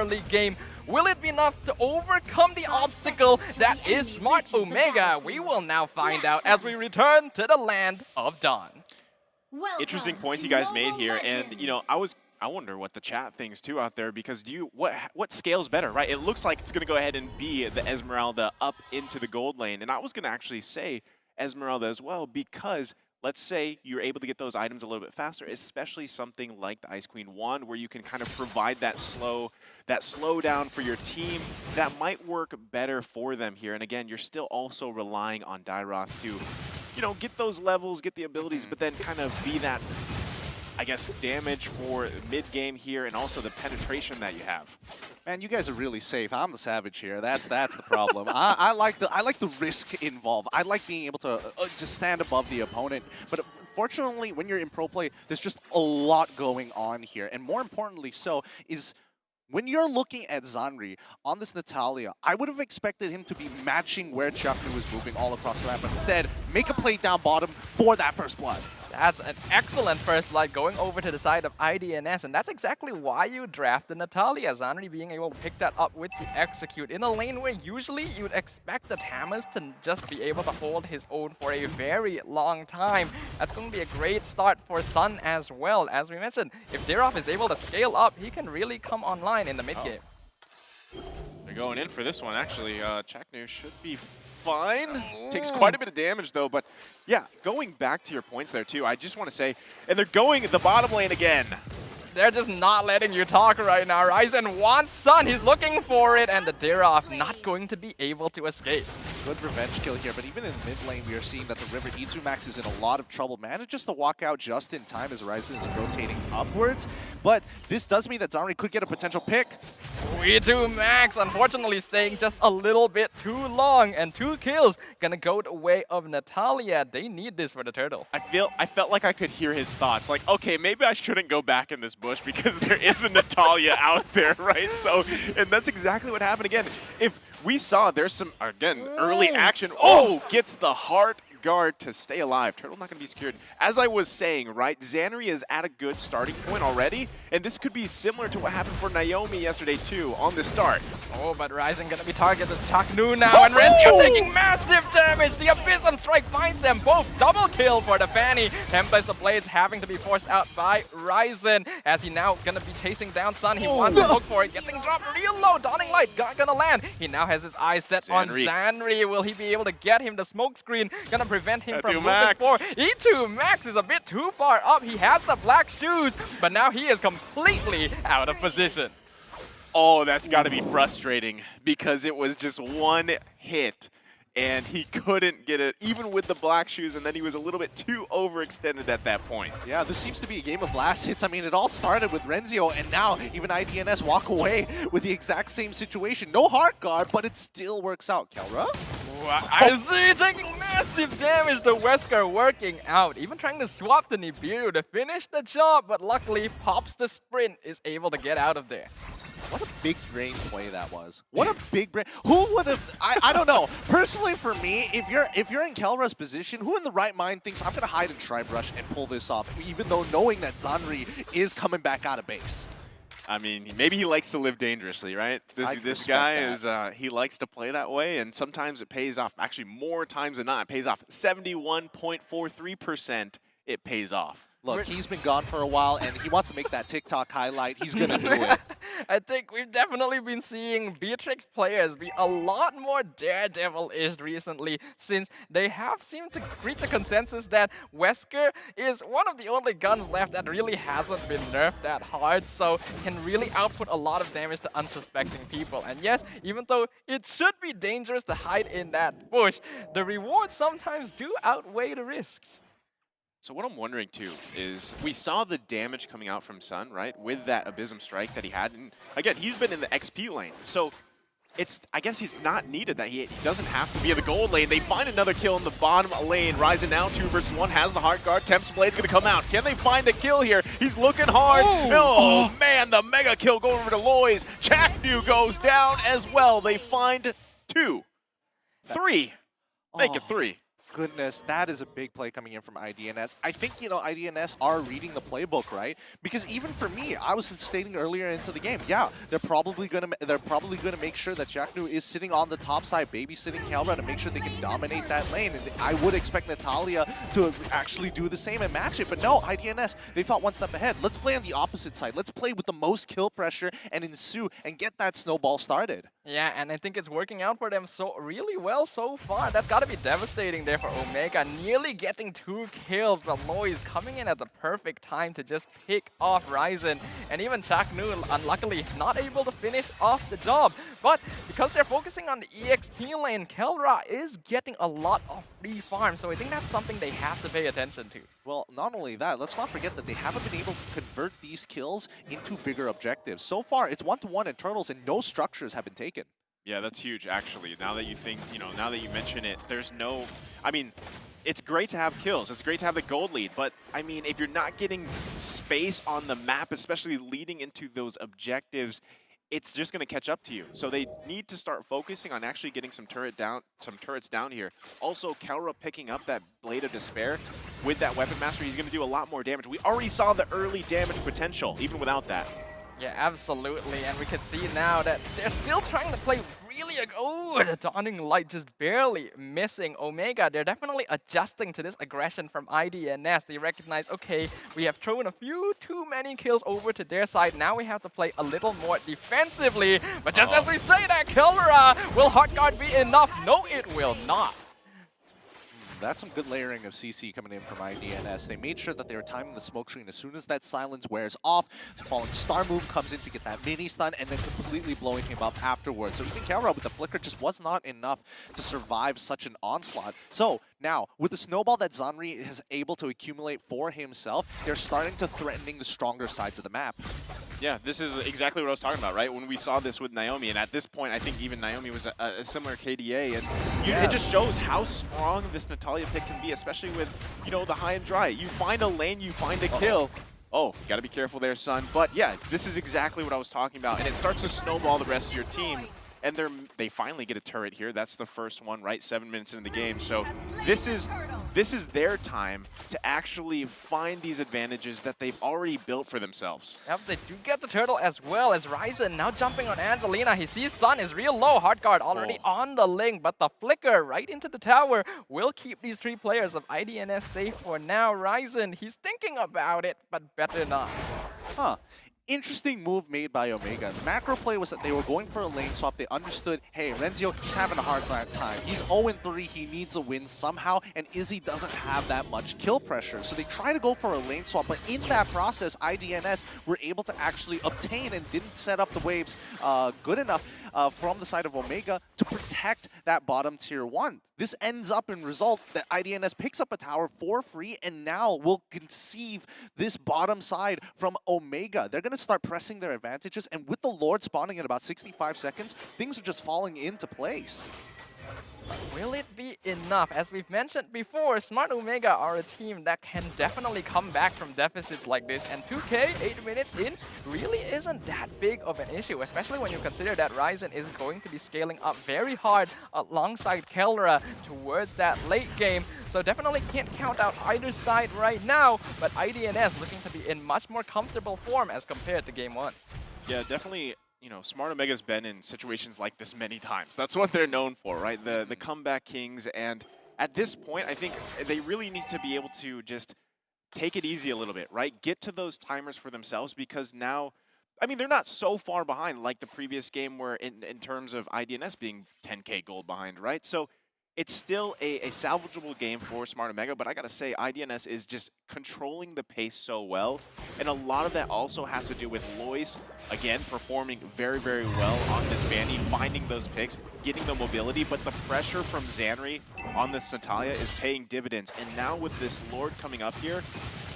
early game. Will it be enough to overcome the obstacle that is Smart Omega? We will now find out as we return to the land of Dawn. Interesting points you guys made here, and you know, I wonder what the chat thinks too out there, because what scales better, right? It looks like it's going to go ahead and be the Esmeralda up into the gold lane, and I was going to actually say Esmeralda as well, because let's say you're able to get those items a little bit faster, especially something like the Ice Queen wand, where you can kind of provide that slowdown for your team. That might work better for them here. And again, you're still also relying on Dairoth to, you know, get those levels, get the abilities, but then kind of be that, I guess, damage for mid-game here, and also the penetration that you have. Man, you guys are really safe. I'm the savage here. That's the problem. I like the risk involved. I like being able to stand above the opponent. But fortunately, when you're in pro play, there's just a lot going on here. And more importantly so is when you're looking at Zanri on this Natalia, I would have expected him to be matching where Chaknu was moving all across the map, but instead, make a play down bottom for that first blood. That's an excellent first blood going over to the side of Idns, and that's exactly why you drafted Natalia. Zanri being able to pick that up with the execute in a lane where usually you'd expect the Tamas to just be able to hold his own for a very long time. That's going to be a great start for Sun as well. As we mentioned, if Dairoth is able to scale up, he can really come online in the mid game. They're going in for this one, actually. Chaknu should be fine. Takes quite a bit of damage, though. But, yeah, going back to your points there, too, I just want to say, and they're going the bottom lane again. They're just not letting you talk right now. Ryzen wants Sun. He's looking for it, and the Dairoth not going to be able to escape. Good revenge kill here, but even in mid lane, we are seeing that the River Izumax is in a lot of trouble. Managed just to walk out just in time as Ryzen is rotating upwards. But this does mean that Zanri could get a potential pick. Izumax, unfortunately, staying just a little bit too long, and 2 kills gonna go the way of Natalia. They need this for the turtle. I felt like I could hear his thoughts. Like, okay, maybe I shouldn't go back in this bush because there is a Natalia out there, right? So, and that's exactly what happened again. If we saw there's some, again, early action. Oh, gets the heart guard to stay alive. Turtle not going to be secured. As I was saying, right, Zanri is at a good starting point already, and this could be similar to what happened for Naomi yesterday, too, on the start. Oh, but Ryzen going to be targeted Chaknu now, and Renzio taking massive damage. The Abysm Strike finds them both. Double kill for the Fanny. Tempest of Blades having to be forced out by Ryzen, as he now going to be chasing down Sun. He wants to look for it, getting dropped real low. Dawning Light not going to land. He now has his eyes set on Zanri. Will he be able to get him the smoke screen? Gonna prevent him from moving forward. E2Max is a bit too far up. He has the black shoes, but now he is completely out of position. Oh, that's got to be frustrating, because it was just one hit and he couldn't get it, even with the black shoes, and then he was a little bit too overextended at that point. Yeah, this seems to be a game of last hits. I mean, it all started with Renzio, and now even IDNS walk away with the exact same situation. No heart guard, but it still works out. Kelra? I see, taking massive damage. The Wesker working out, even trying to swap the Nibiru to finish the job, but luckily Pops the Sprint is able to get out of there. What a big brain play that was. What a big brain. Who would have, I don't know. Personally for me, if you're in Kelra's position, who in the right mind thinks I'm gonna hide and try brush and pull this off, even though knowing that Zanri is coming back out of base? I mean, maybe he likes to live dangerously, right? This guy is, he likes to play that way, and sometimes it pays off. Actually, more times than not, it pays off. 71.43% it pays off. Look, he's been gone for a while, and he wants to make that TikTok highlight. He's going to do it. I think we've definitely been seeing Beatrix players be a lot more daredevil-ish recently, since they have seemed to reach a consensus that Wesker is one of the only guns left that really hasn't been nerfed that hard, so can really output a lot of damage to unsuspecting people. And yes, even though it should be dangerous to hide in that bush, the rewards sometimes do outweigh the risks. So what I'm wondering, too, is we saw the damage coming out from Sun, right, with that Abysm Strike that he had. And again, he's been in the XP lane, so I guess he's not needed that. He doesn't have to be in the gold lane. They find another kill in the bottom lane. Ryzen now 2 versus 1 has the heart guard. Temp's Blade's going to come out. Can they find a kill here? He's looking hard. Oh, man, the mega kill going over to Lois. Chaknu goes down as well. They find 2. 3. Make it 3. goodness, that is a big play coming in from IDNS. I think, you know, IDNS are reading the playbook, right? Because even for me, I was stating earlier into the game, yeah, they're probably gonna make sure that Jacknu is sitting on the top side, babysitting Calra to make sure they can dominate that lane. And I would expect Natalia to actually do the same and match it. But no, IDNS, they thought one step ahead. Let's play on the opposite side. Let's play with the most kill pressure and ensue and get that snowball started. Yeah, and I think it's working out for them so really well so far. That's got to be devastating there for Omega, nearly getting 2 kills, but Lois coming in at the perfect time to just pick off Ryzen, and even Chaknu unluckily not able to finish off the job. But because they're focusing on the EXP lane, Kelra is getting a lot of free farm, so I think that's something they have to pay attention to. Well, not only that, let's not forget that they haven't been able to convert these kills into bigger objectives. So far, it's 1-to-1 in Turtles, and no structures have been taken. Yeah, that's huge, actually. Now that you think, you know, now that you mention it, there's no, I mean, it's great to have kills. It's great to have the gold lead. But, I mean, if you're not getting space on the map, especially leading into those objectives, it's just going to catch up to you. So they need to start focusing on actually getting some turrets down here. Also, Kelra picking up that Blade of Despair with that Weapon Master, he's going to do a lot more damage. We already saw the early damage potential, even without that. Yeah, absolutely, and we can see now that they're still trying to play really the Dawning Light just barely missing Omega. They're definitely adjusting to this aggression from IDNS. They recognize, okay, we have thrown a few too many kills over to their side. Now we have to play a little more defensively. But just as we say that, Kelra, will Hot Guard be enough? No, it will not. That's some good layering of CC coming in from IDNS. They made sure that they were timing the smoke screen as soon as that silence wears off. The Falling Star move comes in to get that mini stun and then completely blowing him up afterwards. So even Kelra with the flicker just was not enough to survive such an onslaught. So now, with the snowball that Zanri is able to accumulate for himself, they're starting to threatening the stronger sides of the map. Yeah, this is exactly what I was talking about, right? When we saw this with Naomi, and at this point, I think even Naomi was a similar KDA, and it just shows how strong this Natalia pick can be, especially with, you know, the high and dry. You find a lane, you find a kill. Oh, you gotta be careful there, son. But yeah, this is exactly what I was talking about, and it starts to snowball the rest of your team. And they finally get a turret here. That's the first one, right? 7 minutes into the game. So this is their time to actually find these advantages that they've already built for themselves. Yep, they do get the turtle as well as Ryzen now jumping on Angelina. He sees Sun is real low. Hard guard already on the link, but the flicker right into the tower will keep these 3 players of IDNS safe for now. Ryzen, he's thinking about it, but better not. Huh. Interesting move made by Omega. The macro play was that they were going for a lane swap. They understood, hey, Renzio, he's having a hard time. He's 0-3, he needs a win somehow, and Izzy doesn't have that much kill pressure. So they try to go for a lane swap, but in that process, IDNS were able to actually obtain and didn't set up the waves good enough from the side of Omega to protect that bottom tier 1. This ends up in result that IDNS picks up a tower for free and now will conceive this bottom side from Omega. They're going to start pressing their advantages, and with the Lord spawning in about 65 seconds, things are just falling into place. Will it be enough? As we've mentioned before, Smart Omega are a team that can definitely come back from deficits like this, and 2K 8 minutes in really isn't that big of an issue, especially when you consider that Ryzen is going to be scaling up very hard alongside Kelra towards that late game. So definitely can't count out either side right now, but IDNS looking to be in much more comfortable form as compared to game 1. Yeah, definitely. You know, Smart Omega's been in situations like this many times. That's what they're known for, right? The comeback kings. And at this point, I think they really need to be able to just take it easy a little bit, right? Get to those timers for themselves, because now, I mean, they're not so far behind like the previous game where in terms of IDNS being 10K gold behind, right? So it's still a salvageable game for Smart Omega, but I gotta say, IDNS is just controlling the pace so well, and a lot of that also has to do with Lois, again, performing very, very well on this Fanny, finding those picks, getting the mobility, but the pressure from Zanri on this Natalia is paying dividends, and now with this Lord coming up here,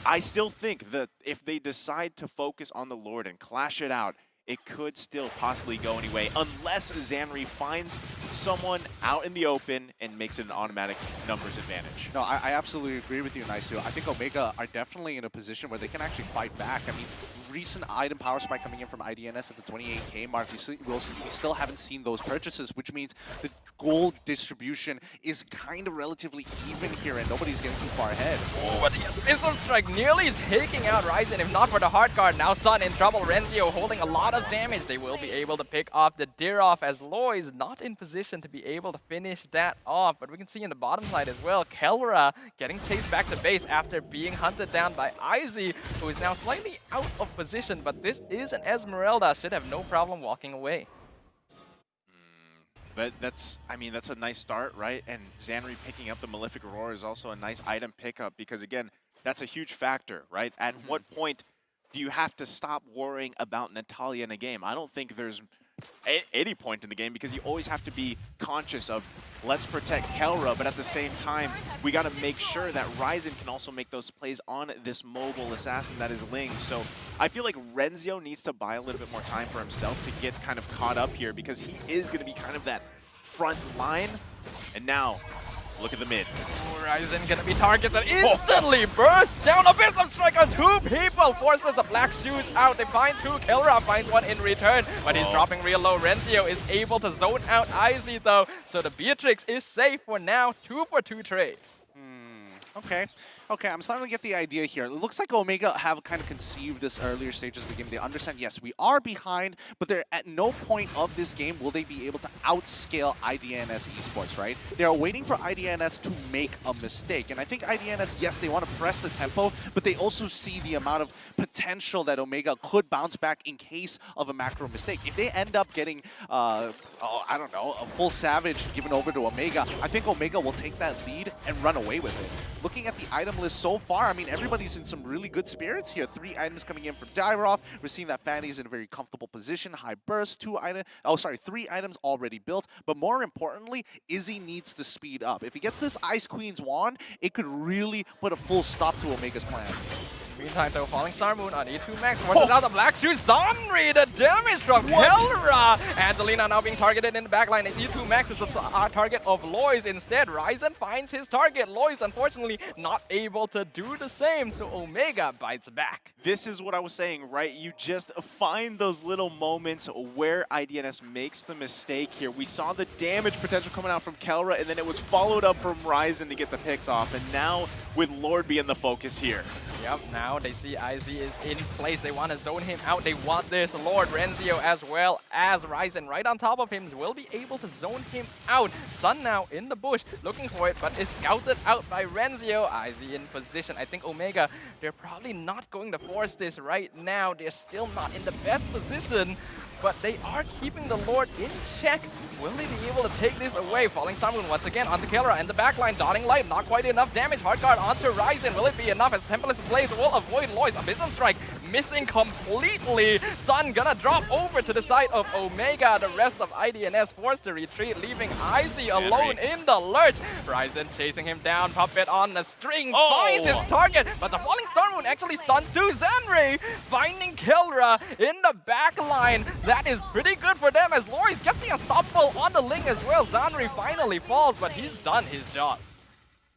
I still think that if they decide to focus on the Lord and clash it out, it could still possibly go anyway, unless Zanri finds someone out in the open and makes it an automatic numbers advantage. No, I absolutely agree with you, Naisu. I think Omega are definitely in a position where they can actually fight back. I mean, recent item power spike coming in from IDNS at the 28K mark. We still haven't seen those purchases, which means the gold distribution is kind of relatively even here, and nobody's getting too far ahead. Oh, but the Abyssal Strike nearly taking out Ryzen, if not for the hard guard. Now Sun in trouble. Renzio holding a lot of damage. They will be able to pick off the Dirov as Lois not in position to be able to finish that off. But we can see in the bottom side as well, Kelra getting chased back to base after being hunted down by Izzy, who is now slightly out of position. But this is an Esmeralda. Should have no problem walking away. But that's a nice start, right? And Zanri picking up the Malefic Roar is also a nice item pickup because, again, that's a huge factor, right? At what point do you have to stop worrying about Natalia in a game? I don't think there's any point in the game because you always have to be conscious of let's protect Kelra, but at the same time, we got to make sure that Ryzen can also make those plays on this mobile assassin that is Ling. So I feel like Renzio needs to buy a little bit more time for himself to get kind of caught up here because he is going to be kind of that front line. And now, look at the mid. Ryzen gonna be targeted, instantly bursts down. Abyssal Strike on 2 people, forces the black shoes out. They find 2, Kelra finds 1 in return, but he's dropping real low. Renzio is able to zone out Izzy though, so the Beatrix is safe for now. 2 for 2 trade. Okay. Okay, I'm starting to get the idea here. It looks like Omega have kind of conceived this earlier stages of the game. They understand, yes, we are behind, but they're at no point of this game will they be able to outscale IDNS Esports, right? They're waiting for IDNS to make a mistake. And I think IDNS, yes, they want to press the tempo, but they also see the amount of potential that Omega could bounce back in case of a macro mistake. If they end up getting, I don't know, a full Savage given over to Omega, I think Omega will take that lead and run away with it. Looking at the item list so far, I mean, everybody's in some really good spirits here. 3 items coming in from Dyrov. We're seeing that Fanny's in a very comfortable position. High burst, 3 items already built. But more importantly, Izzy needs to speed up. If he gets this Ice Queen's wand, it could really put a full stop to Omega's plans. Meantime, though, Falling Star Moon on E2 Max forces out the Black Shoes. Zanri, the damage from Kelra. Angelina now being targeted in the backline. E2 Max is the target of Lois instead. Ryzen finds his target. Lois, unfortunately, not able to do the same, so Omega bites back. This is what I was saying, right? You just find those little moments where IDNS makes the mistake here. We saw the damage potential coming out from Kelra, and then it was followed up from Ryzen to get the picks off, and now with Lord being the focus here. Yep, now they see Izzy is in place. They want to zone him out. They want this Lord Renzio as well as Ryzen right on top of him will be able to zone him out. Sun now in the bush looking for it, but is scouted out by Renzio. Izzy in position. I think Omega, they're probably not going to force this right now. They're still not in the best position, but they are keeping the Lord in check. Will they be able to take this away? Falling Star Moon once again onto Kelra and the backline. Dawning Light, not quite enough damage. Hard guard onto Ryzen. Will it be enough as Tempest Blaze will avoid Lois? Abyssal Strike missing completely. Sun gonna drop over to the side of Omega. The rest of IDNS forced to retreat, leaving Izzy alone in the lurch. Ryzen chasing him down. Puppet on the string finds his target, but the Falling Star Moon actually stuns too. Zanri finding Kelra in the back line. That is pretty good for them as Loris gets the unstoppable on the Ling as well. Zanri finally falls, but he's done his job.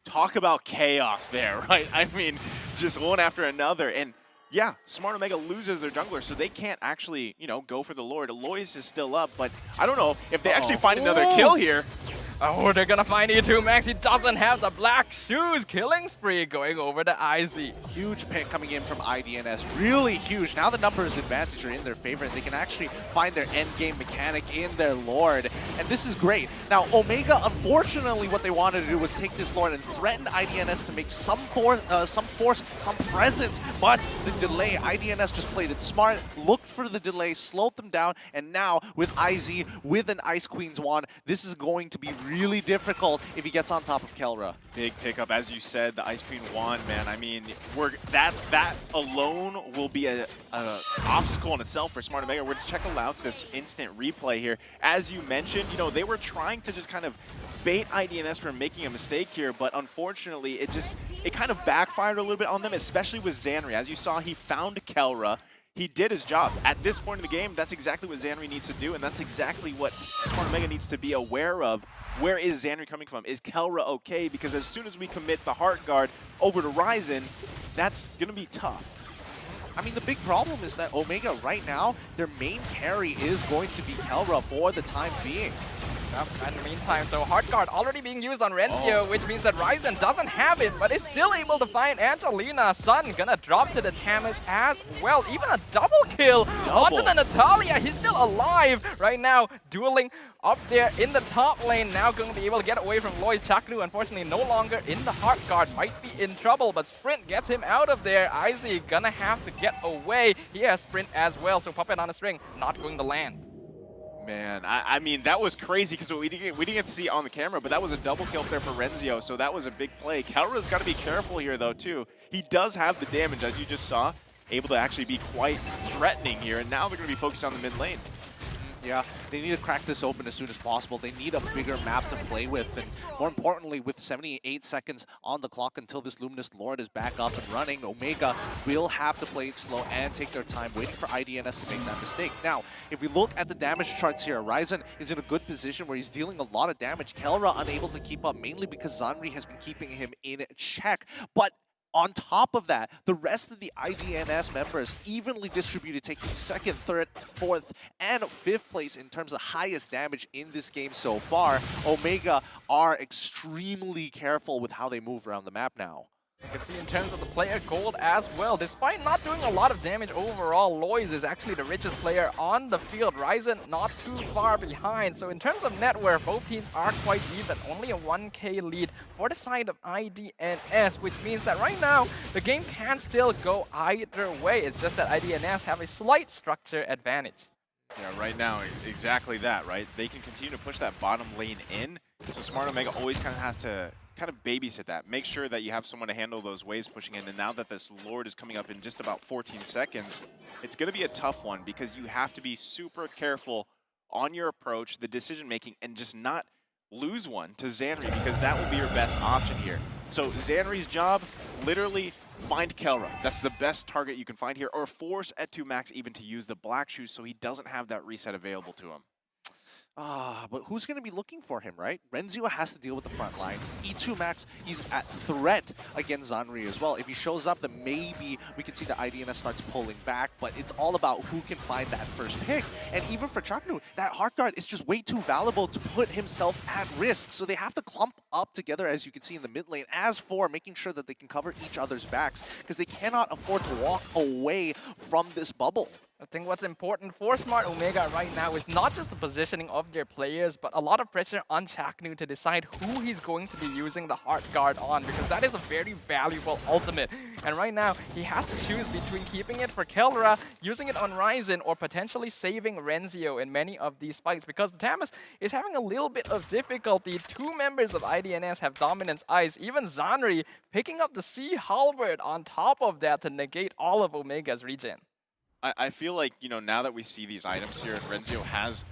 Talk about chaos there, right? I mean, just one after another. And yeah, Smart Omega loses their jungler, so they can't actually, you know, go for the Lord. Lois is still up, but I don't know if they actually find another kill here. Oh, they're gonna find E2 Max. He doesn't have the black shoes. Killing spree going over to Izzy. Huge pick coming in from IDNS. Really huge. Now the numbers advantage are in their favor. They can actually find their end game mechanic in their Lord. And this is great. Now, Omega, unfortunately, what they wanted to do was take this Lord and threaten IDNS to make some force, some presence. But the delay, IDNS just played it smart, looked for the delay, slowed them down. And now with Izzy, with an Ice Queen's wand, this is going to be really difficult if he gets on top of Kelra. Big pickup, as you said, the Ice Queen wand, man. I mean, that alone will be a obstacle in itself for Smart Omega. We're to check out this instant replay here. As you mentioned, you know, they were trying to just kind of bait IDNS from making a mistake here, but unfortunately, it kind of backfired a little bit on them, especially with Zanri. As you saw, he found Kelra. He did his job. At this point in the game, that's exactly what Zanri needs to do, and that's exactly what Smart Omega needs to be aware of. Where is Zanri coming from? Is Kelra okay? Because as soon as we commit the Heart Guard over to Ryzen, that's going to be tough. I mean, the big problem is that Omega right now, their main carry is going to be Kelra for the time being. In the meantime, though, Hard Guard already being used on Renzio, which means that Ryzen doesn't have it, but is still able to find Angelina. Sun gonna drop to the Tamis as well. Even a double kill onto the Natalia. He's still alive right now, dueling up there in the top lane. Now going to be able to get away from Lois. Chaknu, unfortunately, no longer in the Heart Guard. Might be in trouble, but Sprint gets him out of there. Izzy gonna have to get away. He has Sprint as well, so Puppet on a string, not going to land. Man, I mean, that was crazy because we didn't get to see it on the camera, but that was a double kill there for Renzio, so that was a big play. Kelra's got to be careful here, though, too. He does have the damage, as you just saw, able to actually be quite threatening here, and now they're going to be focused on the mid lane. Yeah, they need to crack this open as soon as possible. They need a bigger map to play with, and more importantly, with 78 seconds on the clock until this Luminous Lord is back up and running, Omega will have to play it slow and take their time, waiting for IDNS to make that mistake. Now, if we look at the damage charts here, Ryzen is in a good position where he's dealing a lot of damage. Kelra unable to keep up, mainly because Zanri has been keeping him in check, but on top of that, the rest of the IDNS members evenly distributed, taking 2nd, 3rd, 4th, and 5th place in terms of highest damage in this game so far. Omega are extremely careful with how they move around the map now. You can see in terms of the player gold as well. Despite not doing a lot of damage overall, Lois is actually the richest player on the field. Ryzen not too far behind. So in terms of net worth, both teams are quite even. Only a 1k lead for the side of IDNS, which means that right now, the game can still go either way. It's just that IDNS have a slight structure advantage. Yeah, right now, exactly that, right? They can continue to push that bottom lane in, so Smart Omega always kind of has to babysit that. Make sure that you have someone to handle those waves pushing in, and now that this Lord is coming up in just about 14 seconds, it's going to be a tough one because you have to be super careful on your approach, the decision-making, and just not lose one to Zanri because that will be your best option here. So Zanri's job, literally find Kelra. That's the best target you can find here, or force Et2Max even to use the Black Shoes so he doesn't have that reset available to him. But who's going to be looking for him, right? Renzio has to deal with the front line. E2Max, he's at threat against Zanri as well. If he shows up, then maybe we can see the IDNS starts pulling back, but it's all about who can find that first pick. And even for Chaknu, that Heart Guard is just way too valuable to put himself at risk. So they have to clump up together, as you can see in the mid lane, as for making sure that they can cover each other's backs, because they cannot afford to walk away from this bubble. I think what's important for Smart Omega right now is not just the positioning of their players, but a lot of pressure on Chaknu to decide who he's going to be using the Heart Guard on, because that is a very valuable ultimate. And right now, he has to choose between keeping it for Kelra, using it on Ryzen, or potentially saving Renzio in many of these fights, because the Tamis is having a little bit of difficulty. 2 members of IDNS have Dominance Ice, even Zanri picking up the Sea Halberd on top of that to negate all of Omega's regen. I feel like, you know, now that we see these items here, and Renzio has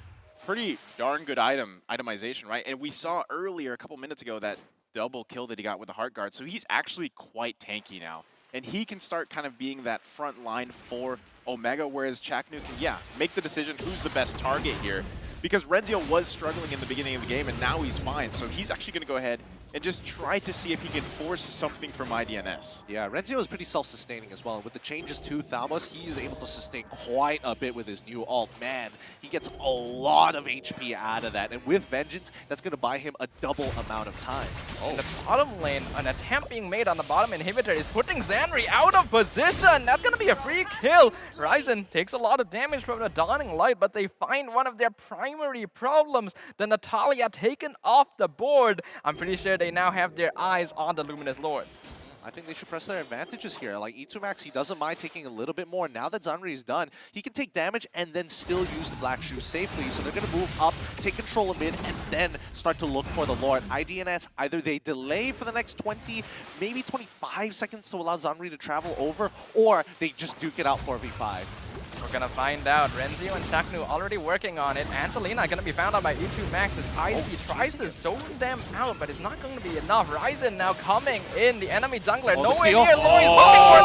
pretty darn good itemization, right? And we saw earlier, a couple minutes ago, that double kill that he got with the Heart Guard. So he's actually quite tanky now. And he can start kind of being that front line for Omega, whereas Chaknu can, yeah, make the decision who's the best target here. Because Renzio was struggling in the beginning of the game, and now he's fine. So he's actually going to go ahead and just try to see if he can force something from IDNS. Yeah, Renzio is pretty self-sustaining as well. And with the changes to Thalmos, he is able to sustain quite a bit with his new ult. Man, he gets a lot of HP out of that. And with Vengeance, that's going to buy him a double amount of time. In the bottom lane, an attempt being made on the bottom inhibitor is putting Zanri out of position. That's going to be a free kill. Ryzen takes a lot of damage from the Dawning Light, but they find one of their primary problems, the Natalia, taken off the board. I'm pretty sure they now have their eyes on the Luminous Lord. I think they should press their advantages here. Like E2Max, he doesn't mind taking a little bit more. Now that Zanri is done, he can take damage and then still use the Black Shoes safely. So they're going to move up, take control of mid, and then start to look for the Lord. IDNS, either they delay for the next 20, maybe 25 seconds to allow Zanri to travel over, or they just duke it out 4v5. We're gonna find out. Renzio and Chaknu already working on it. Angelina gonna be found out by E2Max as Icy tries to zone them out, but it's not going to be enough. Ryzen now coming in, the enemy jungler. Nowhere near Lois looking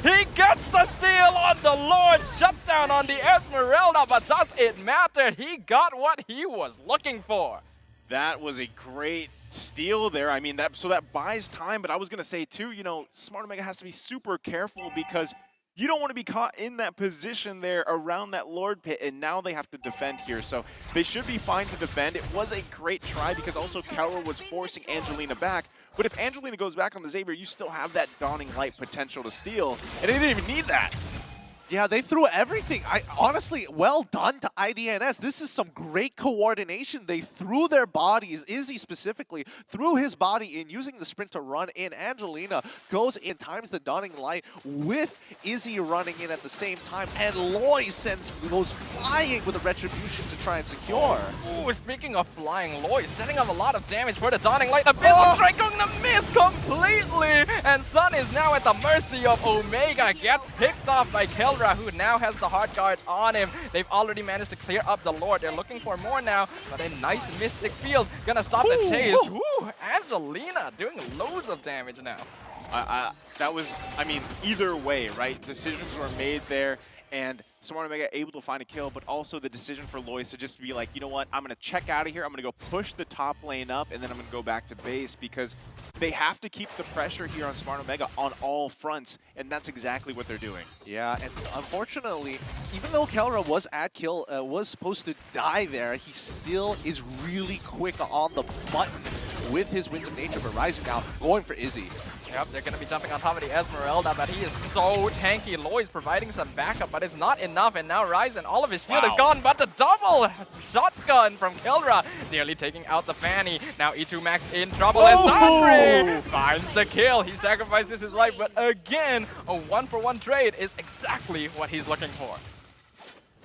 for He gets the steal on the Lord. Shuts down on the Esmeralda, but does it matter? He got what he was looking for. That was a great steal there. I mean, that buys time, but I was gonna say too, you know, Smart Omega has to be super careful because You don't want to be caught in that position there around that Lord Pit, and now they have to defend here. So they should be fine to defend. It was a great try because also Kelra was forcing Angelina back. But if Angelina goes back on the Xavier, you still have that Dawning Light potential to steal, and they didn't even need that. Yeah, they threw everything. Honestly, well done to IDNS. This is some great coordination. They threw their bodies, Izzy specifically, threw his body in, using the sprint to run in. Angelina goes in, times the Dawning Light with Izzy running in at the same time. And Lois goes flying with a Retribution to try and secure. Ooh, speaking of flying, Lois setting up a lot of damage for the Dawning Light. Abyssal Strike going to miss completely. And Sun is now at the mercy of Omega. Gets picked off by Kelra, who now has the hard guard on him. They've already managed to clear up the Lord. They're looking for more now, but a nice Mystic Field gonna stop the chase. Ooh, Angelina doing loads of damage now. That was, I mean, either way, right? Decisions were made there, and Smart Omega able to find a kill, but also the decision for Lois to just be like, you know what, I'm going to check out of here, I'm going to go push the top lane up, and then I'm going to go back to base, because they have to keep the pressure here on Smart Omega on all fronts, and that's exactly what they're doing. Yeah, and unfortunately, even though Kelra was at kill, was supposed to die there, he still is really quick on the button with his Winds of Nature, but Ryzen now going for Izzy. Yep, they're going to be jumping on top of the Esmeralda, but he is so tanky. Lois providing some backup, but it's not enough. And now Ryzen, all of his shield is gone, but the double shotgun from Kelra nearly taking out the Fanny. Now E2 Max in trouble, and Sandri finds the kill. He sacrifices his life, but again, a 1-for-1 trade is exactly what he's looking for.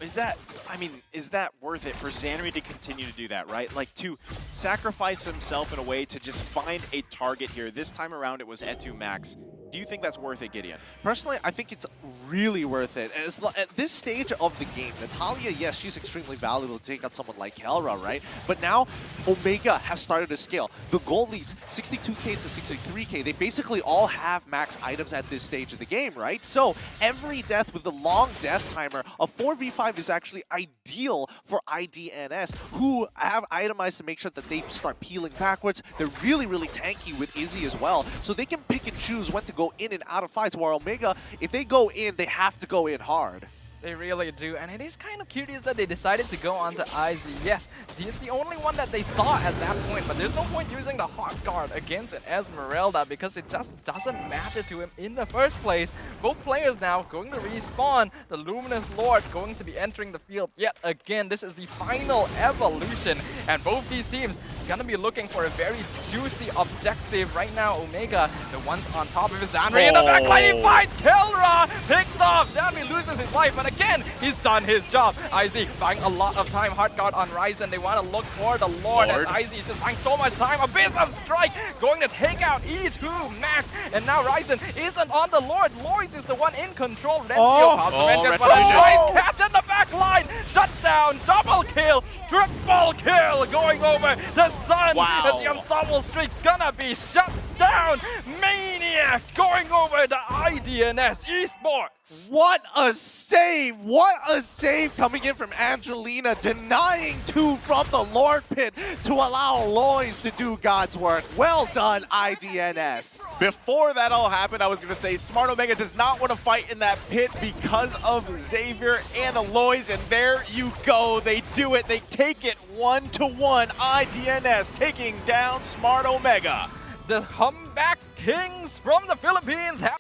Is that, I mean, is that worth it for Xanri to continue to do that, right? Like, to sacrifice himself in a way to just find a target here. This time around, it was E2 Max. Do you think that's worth it, Gideon? Personally, I think it's really worth it. At this stage of the game, Natalia, yes, she's extremely valuable to take out someone like Kelra, right? But now, Omega have started to scale. The gold leads 62k to 63k. They basically all have max items at this stage of the game, right? So every death with the long death timer, a 4v5 is actually ideal for IDNS, who have itemized to make sure that they start peeling backwards. They're really, really tanky with Izzy as well, so they can pick and choose when to go in and out of fights, where Omega, if they go in, they have to go in hard. They really do, and it is kind of curious that they decided to go on to Izzy. Yes, he's the only one that they saw at that point, but there's no point using the hot guard against an Esmeralda because it just doesn't matter to him in the first place. Both players now going to respawn. The Luminous Lord going to be entering the field yet again. This is the final evolution, and both these teams gonna be looking for a very juicy objective right now. Omega, the ones on top of his Xanri in the backline, he finds Kelra, picked off. Xanri loses his life, but again, he's done his job. Izzy buying a lot of time. Hard guard on Ryzen. They want to look for the Lord, and Izzy is just buying so much time. Abyssal Strike going to take out E2 Max, and now Ryzen isn't on the Lord. Lois is the one in control. Rencio pops the Vengeance, but a nice catch in the back line. Shut down, double kill, triple kill going over the Sun. As the unstoppable streak's gonna be shut down. Maniac going over the IDNS Esports. What a save! What a save coming in from Angelina, denying two from the Lord Pit to allow Lois to do God's work. Well done, IDNS. Before that all happened, I was going to say Smart Omega does not want to fight in that pit because of Xavier and Aloys, and there you go. They do it. They take it 1-1. IDNS taking down Smart Omega. The comeback kings from the Philippines have